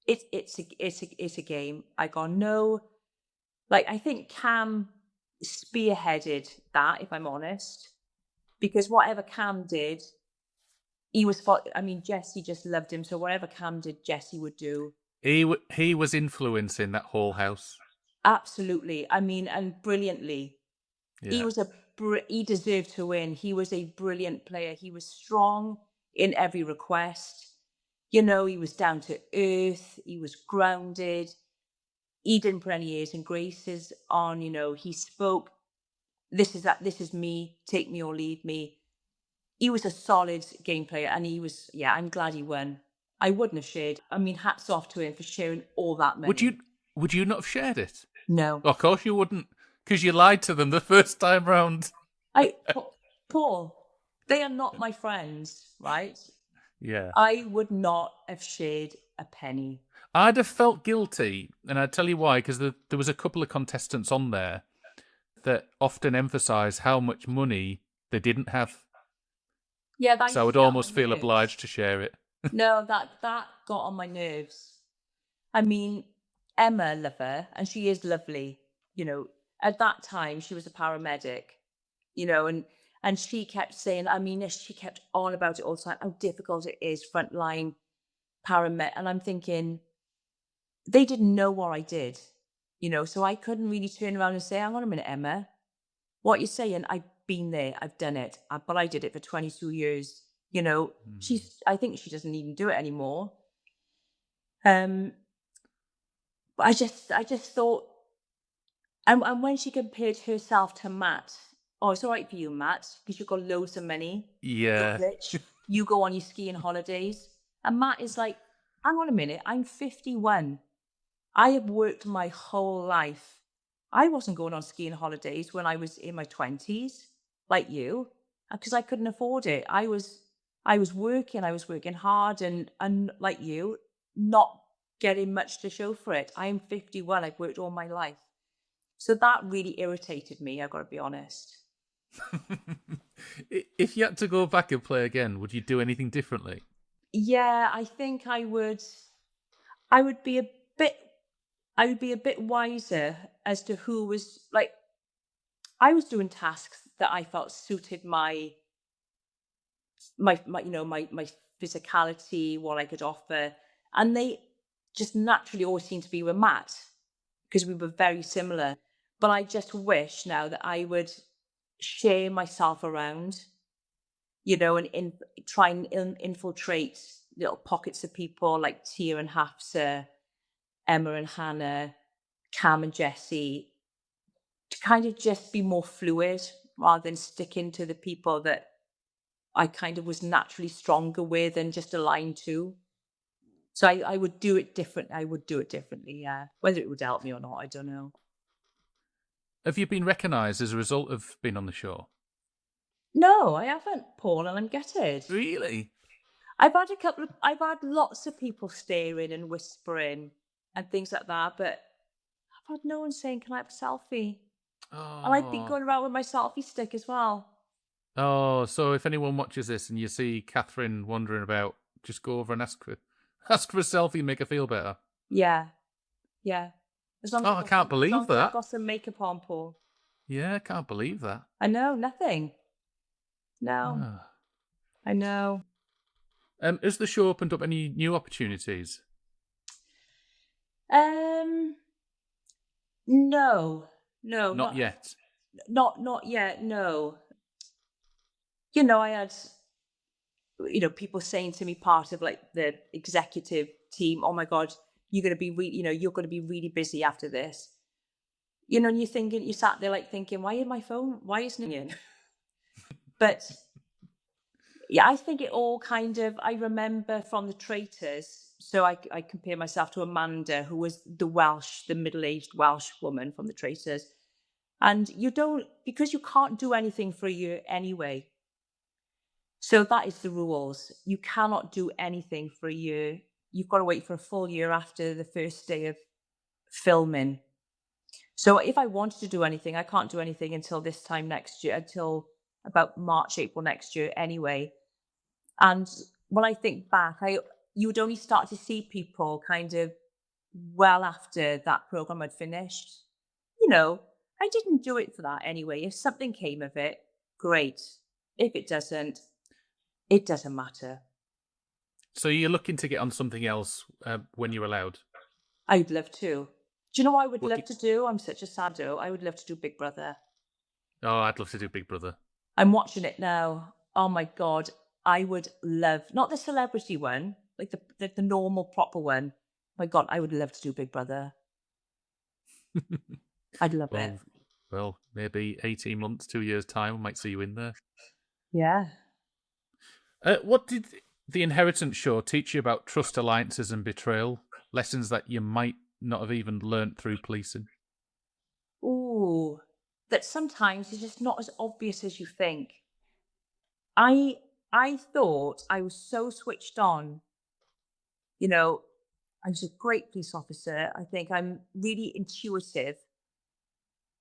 Speaker 1: It's a game. I got no, like, I think Cam spearheaded that, if I'm honest, because whatever Cam did, I mean, Jesse just loved him. So whatever Cam did, Jesse would do.
Speaker 2: He was influencing that whole house.
Speaker 1: Absolutely. I mean, and brilliantly. He
Speaker 2: Yeah.
Speaker 1: was he deserved to win. He was a brilliant player. He was strong in every request. He was down to earth. He was grounded. He didn't put any airs and graces on. He spoke. This is me. Take me or leave me. He was a solid game player, and yeah, I'm glad he won. I wouldn't have shared. I mean, hats off to him for sharing all that
Speaker 2: Would
Speaker 1: money.
Speaker 2: you would you not have shared it?
Speaker 1: No,
Speaker 2: Of course you wouldn't, because you lied to them the first time round.
Speaker 1: Paul, they are not my friends, right?
Speaker 2: Yeah.
Speaker 1: I would not have shared a penny.
Speaker 2: I'd have felt guilty, and I'd tell you why, because there was a couple of contestants on there that often emphasise how much money they didn't have.
Speaker 1: Yeah, that
Speaker 2: So I
Speaker 1: used to
Speaker 2: would
Speaker 1: get on my
Speaker 2: almost feel
Speaker 1: nerves.
Speaker 2: obliged to share it.
Speaker 1: No, that got on my nerves. I mean, Emma, love her, and she is lovely. At that time, she was a paramedic. And she kept saying, I mean, she kept on about it all the time, how difficult it is, frontline paramed. And I'm thinking, they didn't know what I did, so I couldn't really turn around and say, hang on a minute, Emma, what you're saying, I've been there, I've done it, but I did it for 22 years.
Speaker 2: Hmm.
Speaker 1: I think she doesn't even do it anymore. Um, but I just thought, and when she compared herself to Matt, oh, it's all right for you, Matt, because you've got loads of money, you're
Speaker 2: Yeah.
Speaker 1: rich, you go on your skiing holidays. And Matt is like, hang on a minute, I'm 51. I have worked my whole life. I wasn't going on skiing holidays when I was in my 20s, like you, because I couldn't afford it. I was working hard, and like you, not getting much to show for it. I am 51. I've worked all my life. So that really irritated me, I've got to be honest.
Speaker 2: If you had to go back and play again, would you do anything differently?
Speaker 1: Yeah, I think I would be a bit I would be a bit wiser as to who was like I was doing tasks that I felt suited my physicality, what I could offer, and they just naturally always seemed to be with Matt because we were very similar. But I just wish now that I would share myself around, and try and infiltrate little pockets of people like Tia and Hafsa, Emma and Hannah, Cam and Jessie, to kind of just be more fluid rather than sticking to the people that I kind of was naturally stronger with and just aligned to. So I would do it different. I would do it differently, yeah. Whether it would help me or not, I don't know.
Speaker 2: Have you been recognised as a result of being on the show?
Speaker 1: No, I haven't, Paul, and I'm gutted.
Speaker 2: Really?
Speaker 1: I've had lots of people staring and whispering and things like that, but I've had no one saying, "Can I have a selfie?" And I've been
Speaker 2: Oh.
Speaker 1: going around with my selfie stick as well.
Speaker 2: Oh, so if anyone watches this and you see Catherine wandering about, just go over and ask for ask for a selfie, make her feel better.
Speaker 1: Yeah, yeah.
Speaker 2: Oh, I can't
Speaker 1: As
Speaker 2: believe
Speaker 1: long as I've
Speaker 2: that.
Speaker 1: got some makeup on, Paul.
Speaker 2: Yeah, I can't believe that.
Speaker 1: I know, nothing. No,
Speaker 2: Ah.
Speaker 1: I know.
Speaker 2: Has the show opened up any new opportunities?
Speaker 1: Um, no, no,
Speaker 2: Not yet.
Speaker 1: not yet. No, I had people saying to me, part of like the executive team, "Oh my God, you're going to be you're going to be really busy after this." And you sat there like thinking, why isn't it ringing? But yeah, I think it all kind of, I remember from the Traitors. So I compare myself to Amanda, who was the middle-aged Welsh woman from the Traitors. And because you can't do anything for a year anyway. So that is the rules. You cannot do anything for a year. You've got to wait for a full year after the first day of filming. So if I wanted to do anything, I can't do anything until this time next year, until about March, April next year anyway. And when I think back, you would only start to see people kind of well after that program had finished. I didn't do it for that anyway. If something came of it, great. If it doesn't, it doesn't matter.
Speaker 2: So you're looking to get on something else when you're allowed?
Speaker 1: I'd love to. Do you know what I would
Speaker 2: What?
Speaker 1: love to do? I'm such a saddo. I would love to do Big Brother.
Speaker 2: Oh, I'd love to do Big Brother.
Speaker 1: I'm watching it now. Oh my God. I would love, not the celebrity one, like the normal, proper one. My God, I would love to do Big Brother. I'd love it.
Speaker 2: Well, well, maybe 18 months, 2 years' time, I might see you in there.
Speaker 1: Yeah.
Speaker 2: What did the Inheritance show teach you about trust, alliances, and betrayal? Lessons that you might not have even learnt through policing.
Speaker 1: Ooh, that sometimes is just not as obvious as you think. I I thought I was so switched on. You know, I was a great police officer. I think I'm really intuitive.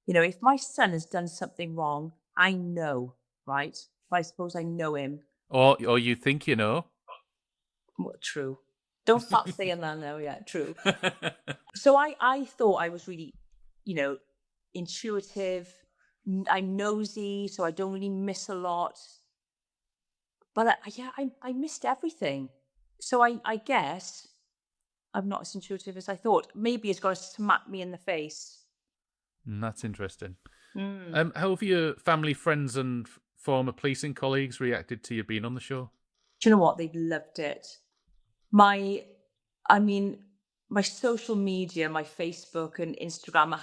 Speaker 1: If my son has done something wrong, I know, right? But I suppose I know him.
Speaker 2: Or you think you know?
Speaker 1: Well, true. Don't start saying that now. Yeah, true. So I thought I was really, you know, intuitive. I'm nosy, so I don't really miss a lot. But yeah, I missed everything. So I guess I'm not as intuitive as I thought. Maybe it's got to smack me in the face.
Speaker 2: That's interesting.
Speaker 1: Mm.
Speaker 2: How have your family, friends, and former policing colleagues reacted to you being on the show?
Speaker 1: Do you know what? They loved it. My, I mean, my social media, my Facebook and Instagram,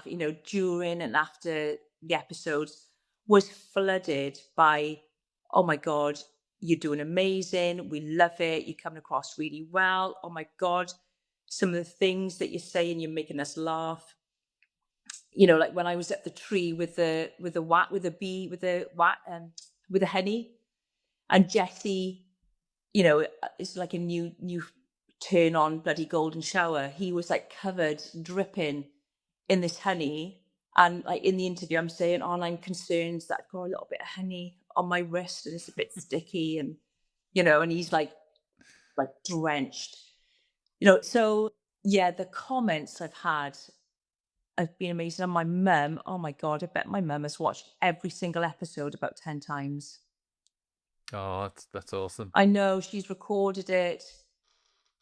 Speaker 1: during and after the episodes was flooded by, "Oh my God, you're doing amazing. We love it. You're coming across really well. Oh my God, some of the things that you're saying, you're making us laugh." Like when I was at the tree with the wat with the bee with the honey, and Jesse, it's like a new turn on bloody golden shower. He was like covered, dripping in this honey. And like in the interview, I'm saying, "Oh, and I'm concerned that I've got a little bit of honey on my wrist and it's a bit sticky," and and he's like drenched. So yeah, the comments I've had have been amazing. And my mum, oh my God, I bet my mum has watched every single episode about 10 times.
Speaker 2: Oh, that's awesome.
Speaker 1: I know she's recorded it.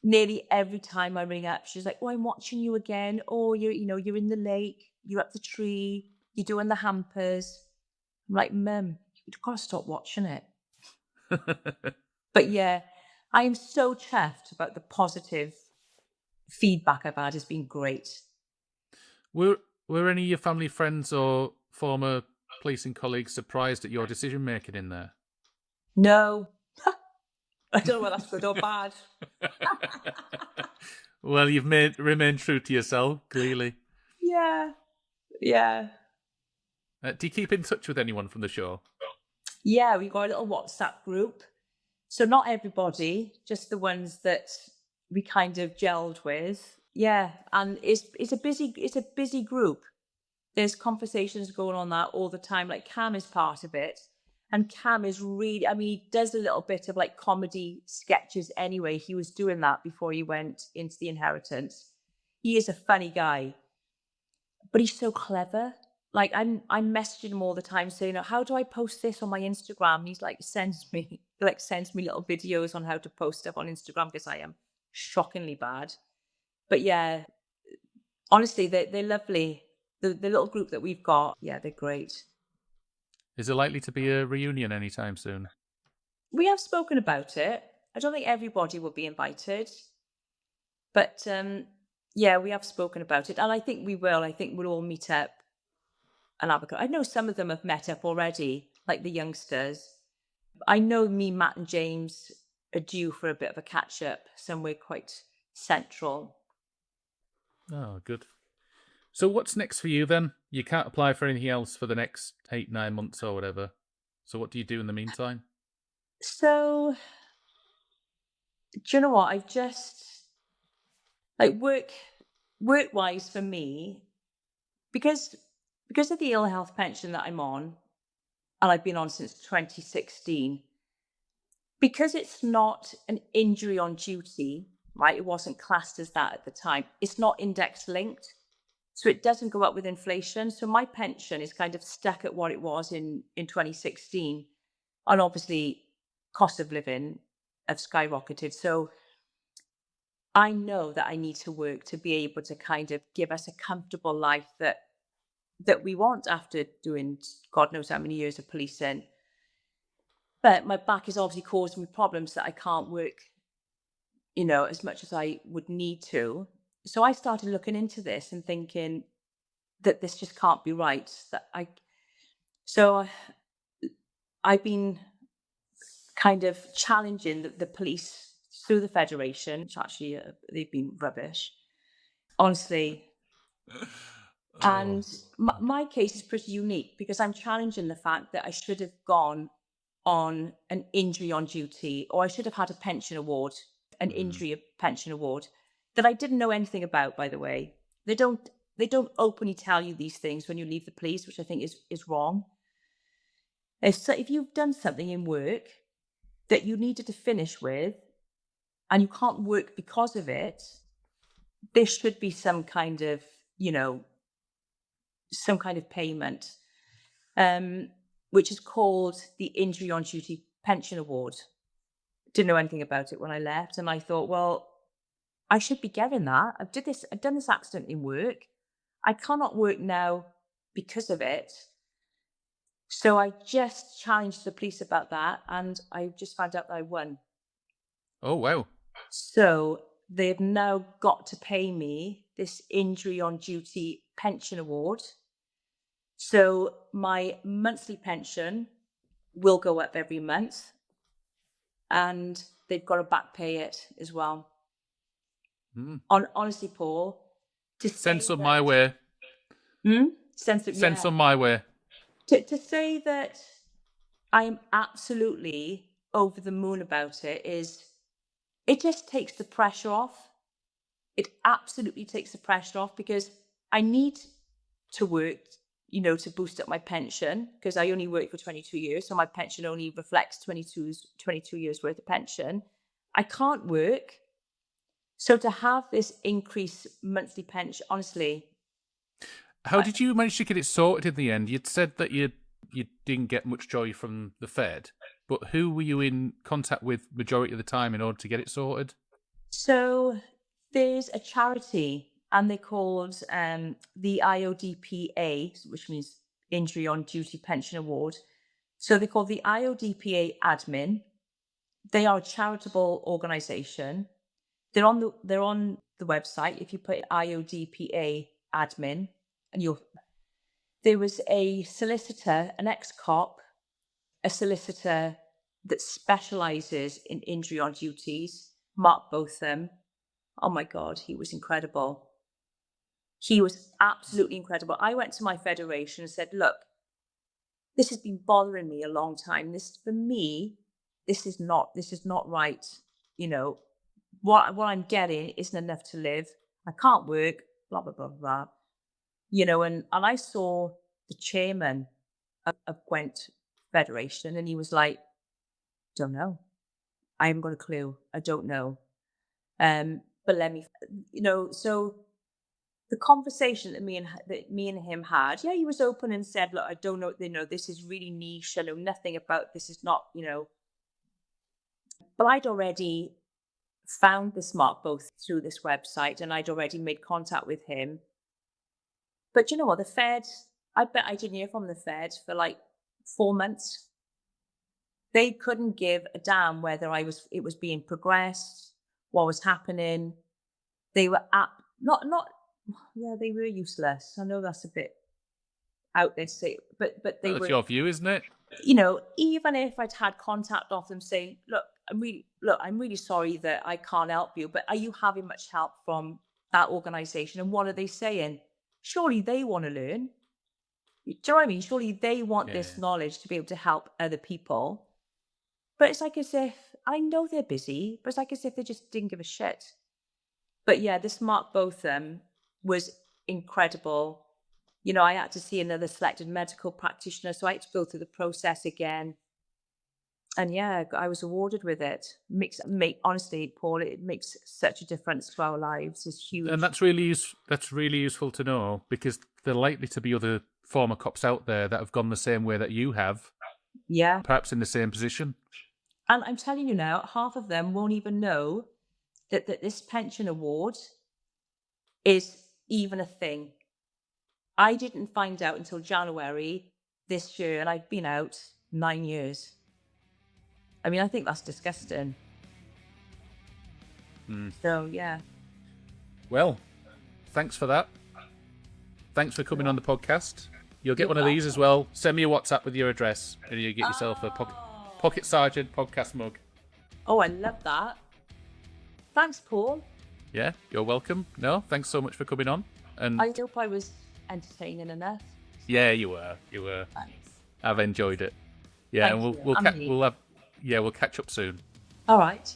Speaker 1: Nearly every time I ring up, she's like, "Oh, I'm watching you again. Oh, you're in the lake, you're up the tree, you're doing the hampers." I'm like, "Mum, you've got to stop watching it." But yeah, I am so chuffed about the positive feedback I've had. It's been great.
Speaker 2: Were were any of your family, friends, or former policing colleagues surprised at your decision making in there?
Speaker 1: No, I don't know whether that's good or bad.
Speaker 2: Well, you've remained true to yourself, clearly.
Speaker 1: Yeah, yeah.
Speaker 2: Do you keep in touch with anyone from the show?
Speaker 1: Yeah, we got a little WhatsApp group. So not everybody, just the ones that we kind of gelled with. Yeah, and it's a busy group. There's conversations going on that all the time. Like Cam is part of it. And Cam is really, I mean, he does a little bit of like comedy sketches anyway. He was doing that before he went into the inheritance. He is a funny guy, but he's so clever. Like I'm messaging him all the time saying, "How do I post this on my Instagram?" And he's like, sends me little videos on how to post stuff on Instagram because I am shockingly bad. But yeah, honestly, they're lovely. The little group that we've got, yeah, they're great.
Speaker 2: Is there likely to be a reunion anytime soon?
Speaker 1: We have spoken about it. I don't think everybody will be invited, but yeah, we have spoken about it, and I think we will. I think we'll all meet up and have a go. I know some of them have met up already, like the youngsters. I know me, Matt, and James are due for a bit of a catch up somewhere quite central.
Speaker 2: Oh, good. So what's next for you then? You can't apply for anything else for the next 8, 9 months or whatever. So what do you do in the meantime?
Speaker 1: So, do you know what? I've just like work wise for me because of the ill health pension that I'm on, and I've been on since 2016. Because it's not an injury on duty, right? It wasn't classed as that at the time. It's not index linked. So it doesn't go up with inflation. So my pension is kind of stuck at what it was in 2016. And obviously, cost of living have skyrocketed. So I know that I need to work to be able to kind of give us a comfortable life that we want after doing God knows how many years of policing. But my back is obviously causing me problems that I can't work, as much as I would need to. So I started looking into this and thinking that this just can't be right. So I've been kind of challenging the police through the federation, which actually they've been rubbish, honestly.
Speaker 2: Oh.
Speaker 1: And my case is pretty unique because I'm challenging the fact that I should have gone on an injury on duty, or I should have had a pension award, an
Speaker 2: Mm.
Speaker 1: injury pension award that I didn't know anything about, by the way. They don't openly tell you these things when you leave the police, which I think is wrong. If you've done something in work that you needed to finish with and you can't work because of it, there should be some kind of payment, um, which is called the Injury on Duty Pension Award. Didn't know anything about it when I left, and I thought, well, I should be getting that. I've done this accident in work. I cannot work now because of it. So I just challenged the police about that, and I just found out that I won.
Speaker 2: Oh, wow.
Speaker 1: So they've now got to pay me this injury on duty pension award. So my monthly pension will go up every month, and they've got to back pay it as well.
Speaker 2: Mm.
Speaker 1: Honestly, Paul, to
Speaker 2: Send
Speaker 1: say
Speaker 2: some my
Speaker 1: that,
Speaker 2: way.
Speaker 1: yeah,
Speaker 2: Send some my way.
Speaker 1: to say that I am absolutely over the moon about it just takes the pressure off. It absolutely takes the pressure off because I need to work to boost up my pension, because I only worked for 22 years. So my pension only reflects 22 years worth of pension. I can't work. So to have this increased monthly pension, honestly,
Speaker 2: How did you manage to get it sorted in the end? You'd said that you didn't get much joy from the Fed, but who were you in contact with majority of the time in order to get it sorted?
Speaker 1: so there's a charity, and they're called the IODPA, which means Injury on Duty Pension Award. So they're called the IODPA Admin. They are a charitable organisation. They're on the website. If you put IODPA Admin, and there was a solicitor, an ex-cop, a solicitor that specialises in injury on duties, Mark Botham. Oh my God, he was incredible. He was absolutely incredible. I went to my federation and said, look, this has been bothering me a long time. For me, this is not right. What I'm getting isn't enough to live. I can't work, blah, blah, blah, blah. And I saw the chairman of Gwent Federation, and he was like, don't know. I haven't got a clue. I don't know. But let me, so the conversation that me and him had, yeah, he was open and said, look, I don't know, this is really niche. I know nothing about this. Is not, but I'd already found this Mark both through this website, and I'd already made contact with him. But you know what? The Fed, I bet I didn't hear from the Fed for like 4 months. They couldn't give a damn whether it was being progressed, what was happening. They were they were useless. I know that's a bit out there to say, but they
Speaker 2: That's
Speaker 1: were.
Speaker 2: your view, isn't it?
Speaker 1: Even if I'd had contact off them saying, look, I'm really sorry that I can't help you, but are you having much help from that organisation? And what are they saying? Surely they want to learn. Do you know what I mean? Surely they want this knowledge to be able to help other people. But it's like as if, I know they're busy, but it's like as if they just didn't give a shit. But yeah, this Mark Botham was incredible. I had to see another selected medical practitioner, so I had to go through the process again. And yeah, I was awarded with it. Honestly, Paul, it makes such a difference to our lives. It's huge.
Speaker 2: And that's really useful to know, because there are likely to be other former cops out there that have gone the same way that you have.
Speaker 1: Yeah.
Speaker 2: Perhaps in the same position.
Speaker 1: And I'm telling you now, half of them won't even know that this pension award is even a thing. I didn't find out until January this year, and I've been out 9 years. I mean, I think that's disgusting. So, yeah.
Speaker 2: Well, thanks for that. Thanks for coming on the podcast. You'll get one of these as well. Send me a WhatsApp with your address, and you get yourself a Pocket Sergeant podcast mug.
Speaker 1: Oh, I love that. Thanks, Paul.
Speaker 2: Yeah, you're welcome. No, thanks so much for coming on. And
Speaker 1: I hope I was entertaining enough.
Speaker 2: Yeah, you were.
Speaker 1: Thanks.
Speaker 2: I've enjoyed it. Yeah,
Speaker 1: Thank
Speaker 2: and
Speaker 1: you.
Speaker 2: we'll catch up soon.
Speaker 1: All right.